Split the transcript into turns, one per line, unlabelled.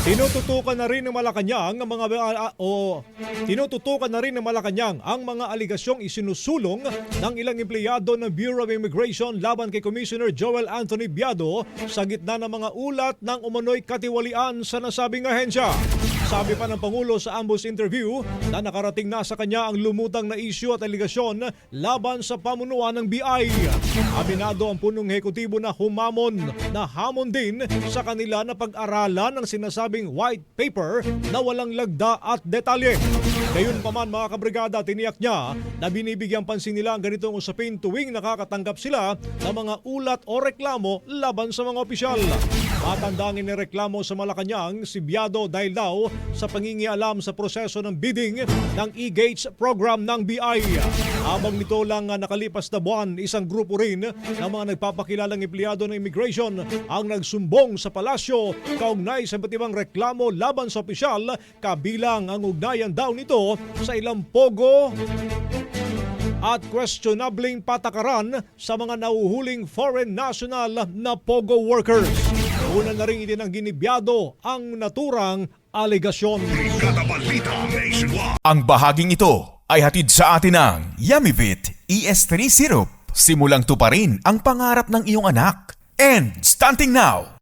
Tinututukan na rin ng Malacanang ang mga aligasyong isinusulong ng ilang empleyado ng Bureau of Immigration laban kay Commissioner Joel Anthony Biado sa gitna ng mga ulat ng umano'y katiwalian sa nasabing ahensya. Sabi pa ng Pangulo sa ambush interview na nakarating na sa kanya ang lumutang na isyu at aligasyon laban sa pamunuan ng BI. Aminado ang punong hekutibo na hamon din sa kanila na pag-aralan ng sinasabing white paper na walang lagda at detalye. Gayunpaman mga kabrigada, tiniyak niya na binibigyang pansin nila ang ganitong usapin tuwing nakakatanggap sila ng mga ulat o reklamo laban sa mga opisyal. Matandang inireklamo sa Malacanang si Biado dahil daw sa pangingialam sa proseso ng bidding ng e-gates program ng BI. Habang nito lang nakalipas na buwan, isang grupo rin ng mga nagpapakilalang empleyado ng immigration ang nagsumbong sa palasyo kaugnay sa iba't ibang reklamo laban sa opisyal, kabilang ang ugnayan daw nito sa ilang pogo at questionabling patakaran sa mga nahuhuling foreign national na pogo workers. Una na rin itinanggi ni Biado ang naturang aligasyon.
Ang bahaging ito ay hatid sa atin ng Yummy-Vit ES3 Syrup. Simulang tuparin ang pangarap ng iyong anak. And stunting now!